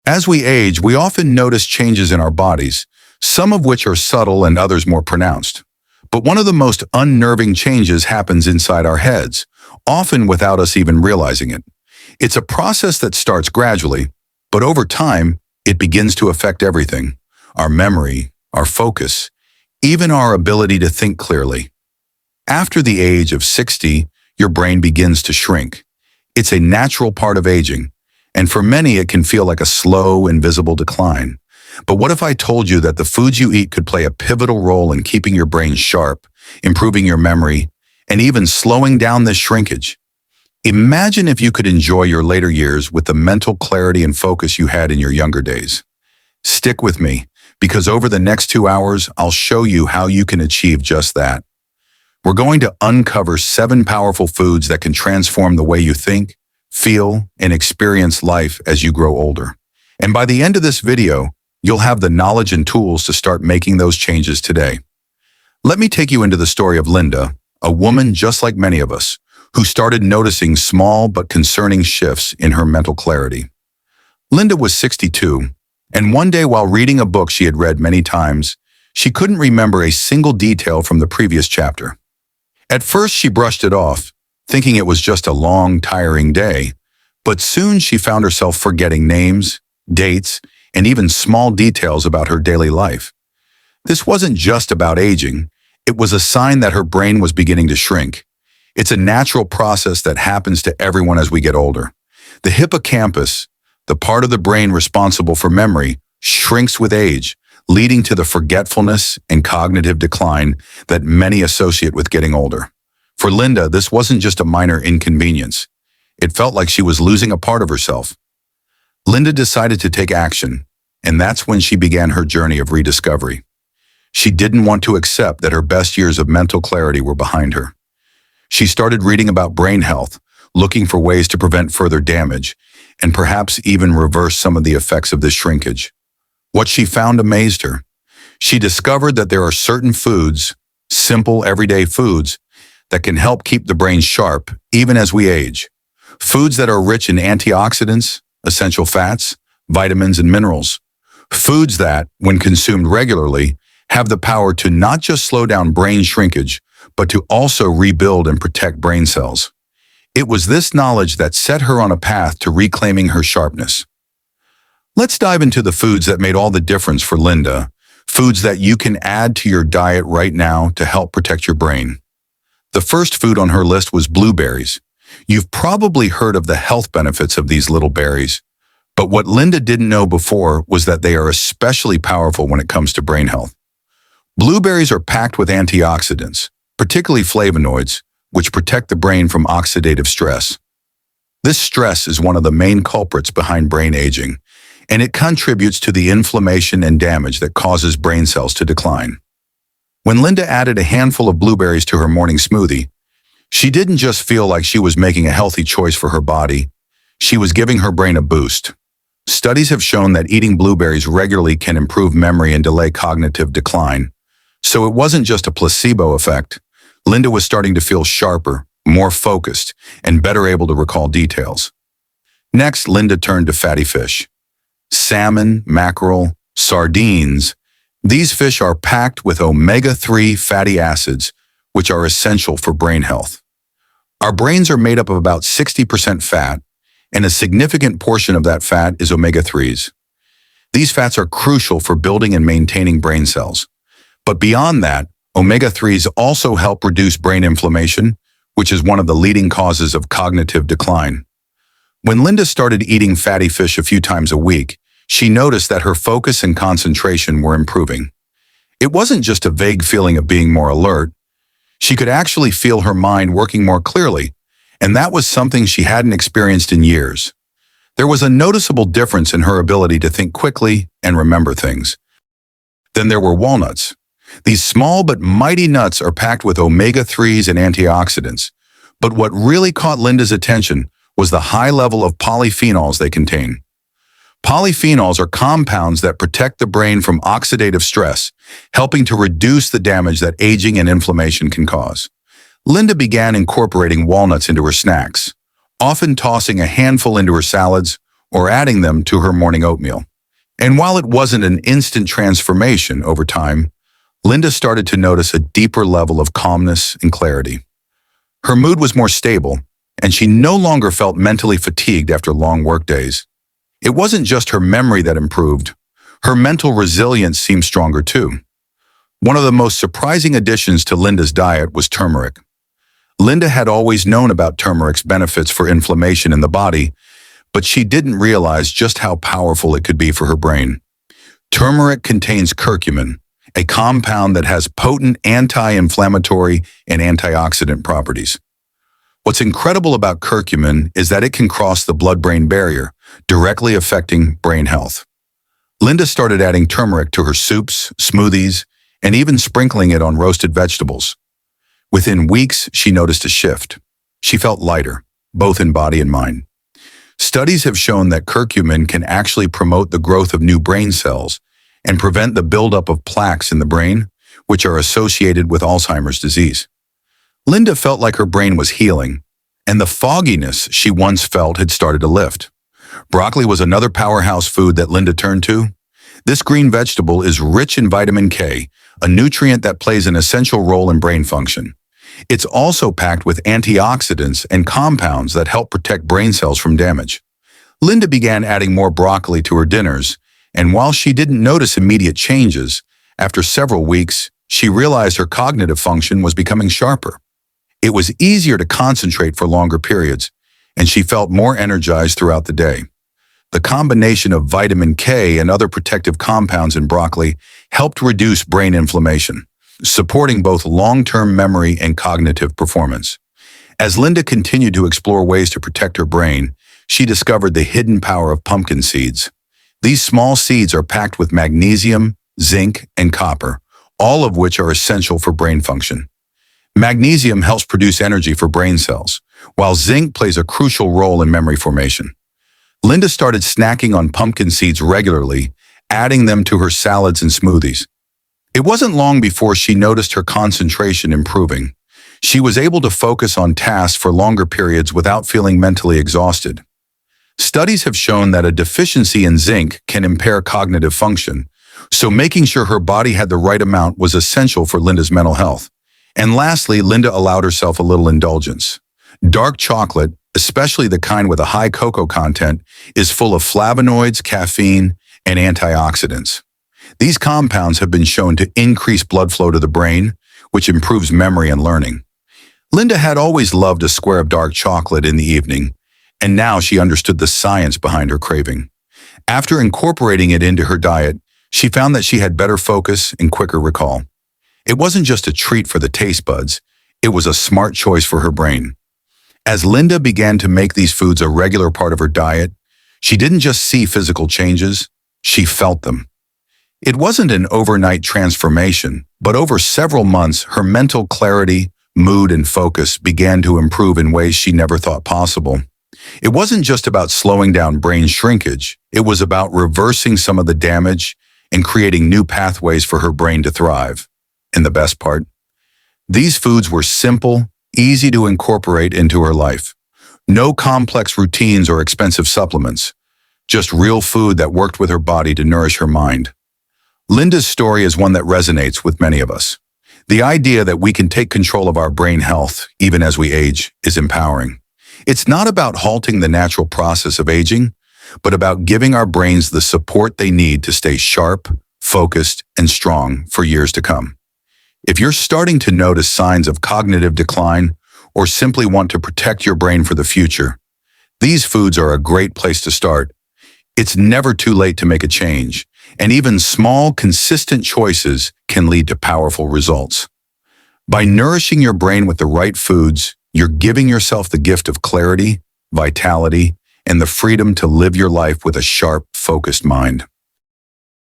As we age, we often notice changes in our bodies, some of which are subtle and others more pronounced. But one of the most unnerving changes happens inside our heads, often without us even realizing it. It's a process that starts gradually, but over time, it begins to affect everything: our memory, our focus, even our ability to think clearly. After the age of 60, your brain begins to shrink. It's a natural part of aging, and for many it can feel like a slow, invisible decline. But what if I told you that the foods you eat could play a pivotal role in keeping your brain sharp, improving your memory, and even slowing down this shrinkage? Imagine if you could enjoy your later years with the mental clarity and focus you had in your younger days. Stick with me, because over the next 2 hours, I'll show you how you can achieve just that. We're going to uncover 7 powerful foods that can transform the way you think, feel, and experience life as you grow older. And by the end of this video, you'll have the knowledge and tools to start making those changes today. Let me take you into the story of Linda, a woman just like many of us, who started noticing small but concerning shifts in her mental clarity. Linda was 62, and one day while reading a book she had read many times, she couldn't remember a single detail from the previous chapter. At first she brushed it off, thinking it was just a long, tiring day, but soon she found herself forgetting names, dates, and even small details about her daily life. This wasn't just about aging, it was a sign that her brain was beginning to shrink. It's a natural process that happens to everyone as we get older. The hippocampus, the part of the brain responsible for memory, shrinks with age, leading to the forgetfulness and cognitive decline that many associate with getting older. For Linda, this wasn't just a minor inconvenience. It felt like she was losing a part of herself. Linda decided to take action, and that's when she began her journey of rediscovery. She didn't want to accept that her best years of mental clarity were behind her. She started reading about brain health, looking for ways to prevent further damage, and perhaps even reverse some of the effects of this shrinkage. What she found amazed her. She discovered that there are certain foods, simple everyday foods, that can help keep the brain sharp even as we age. Foods that are rich in antioxidants, essential fats, vitamins, and minerals. Foods that, when consumed regularly, have the power to not just slow down brain shrinkage, but to also rebuild and protect brain cells. It was this knowledge that set her on a path to reclaiming her sharpness. Let's dive into the foods that made all the difference for Linda, foods that you can add to your diet right now to help protect your brain. The first food on her list was blueberries. You've probably heard of the health benefits of these little berries, but what Linda didn't know before was that they are especially powerful when it comes to brain health. Blueberries are packed with antioxidants, particularly flavonoids, which protect the brain from oxidative stress. This stress is one of the main culprits behind brain aging, and it contributes to the inflammation and damage that causes brain cells to decline. When Linda added a handful of blueberries to her morning smoothie, she didn't just feel like she was making a healthy choice for her body, she was giving her brain a boost. Studies have shown that eating blueberries regularly can improve memory and delay cognitive decline. So it wasn't just a placebo effect. Linda was starting to feel sharper, more focused, and better able to recall details. Next, Linda turned to fatty fish. Salmon, mackerel, sardines. These fish are packed with omega-3 fatty acids, which are essential for brain health. Our brains are made up of about 60% fat, and a significant portion of that fat is omega-3s. These fats are crucial for building and maintaining brain cells. But beyond that, omega-3s also help reduce brain inflammation, which is one of the leading causes of cognitive decline. When Linda started eating fatty fish a few times a week, she noticed that her focus and concentration were improving. It wasn't just a vague feeling of being more alert. She could actually feel her mind working more clearly, and that was something she hadn't experienced in years. There was a noticeable difference in her ability to think quickly and remember things. Then there were walnuts. These small but mighty nuts are packed with omega-3s and antioxidants. But what really caught Linda's attention was the high level of polyphenols they contain. Polyphenols are compounds that protect the brain from oxidative stress, helping to reduce the damage that aging and inflammation can cause. Linda began incorporating walnuts into her snacks, often tossing a handful into her salads or adding them to her morning oatmeal. And while it wasn't an instant transformation over time, Linda started to notice a deeper level of calmness and clarity. Her mood was more stable, and she no longer felt mentally fatigued after long workdays. It wasn't just her memory that improved. Her mental resilience seemed stronger too. One of the most surprising additions to Linda's diet was turmeric. Linda had always known about turmeric's benefits for inflammation in the body, but she didn't realize just how powerful it could be for her brain. Turmeric contains curcumin, a compound that has potent anti-inflammatory and antioxidant properties. What's incredible about curcumin is that it can cross the blood-brain barrier, directly affecting brain health. Linda started adding turmeric to her soups, smoothies, and even sprinkling it on roasted vegetables. Within weeks, she noticed a shift. She felt lighter, both in body and mind. Studies have shown that curcumin can actually promote the growth of new brain cells and prevent the buildup of plaques in the brain, which are associated with Alzheimer's disease. Linda felt like her brain was healing, and the fogginess she once felt had started to lift. Broccoli was another powerhouse food that Linda turned to. This green vegetable is rich in vitamin K, a nutrient that plays an essential role in brain function. It's also packed with antioxidants and compounds that help protect brain cells from damage. Linda began adding more broccoli to her dinners, and while she didn't notice immediate changes, after several weeks, she realized her cognitive function was becoming sharper. It was easier to concentrate for longer periods, and she felt more energized throughout the day. The combination of vitamin K and other protective compounds in broccoli helped reduce brain inflammation, supporting both long-term memory and cognitive performance. As Linda continued to explore ways to protect her brain, she discovered the hidden power of pumpkin seeds. These small seeds are packed with magnesium, zinc, and copper, all of which are essential for brain function. Magnesium helps produce energy for brain cells, while zinc plays a crucial role in memory formation. Linda started snacking on pumpkin seeds regularly, adding them to her salads and smoothies. It wasn't long before she noticed her concentration improving. She was able to focus on tasks for longer periods without feeling mentally exhausted. Studies have shown that a deficiency in zinc can impair cognitive function, so making sure her body had the right amount was essential for Linda's mental health. And lastly, Linda allowed herself a little indulgence. Dark chocolate, especially the kind with a high cocoa content, is full of flavonoids, caffeine, and antioxidants. These compounds have been shown to increase blood flow to the brain, which improves memory and learning. Linda had always loved a square of dark chocolate in the evening, and now she understood the science behind her craving. After incorporating it into her diet, she found that she had better focus and quicker recall. It wasn't just a treat for the taste buds, it was a smart choice for her brain. As Linda began to make these foods a regular part of her diet, she didn't just see physical changes, she felt them. It wasn't an overnight transformation, but over several months, her mental clarity, mood, and focus began to improve in ways she never thought possible. It wasn't just about slowing down brain shrinkage, it was about reversing some of the damage and creating new pathways for her brain to thrive. And the best part? These foods were simple, easy to incorporate into her life. No complex routines or expensive supplements, just real food that worked with her body to nourish her mind. Linda's story is one that resonates with many of us. The idea that we can take control of our brain health, even as we age, is empowering. It's not about halting the natural process of aging, but about giving our brains the support they need to stay sharp, focused, and strong for years to come. If you're starting to notice signs of cognitive decline or simply want to protect your brain for the future, these foods are a great place to start. It's never too late to make a change, and even small, consistent choices can lead to powerful results. By nourishing your brain with the right foods, you're giving yourself the gift of clarity, vitality, and the freedom to live your life with a sharp, focused mind.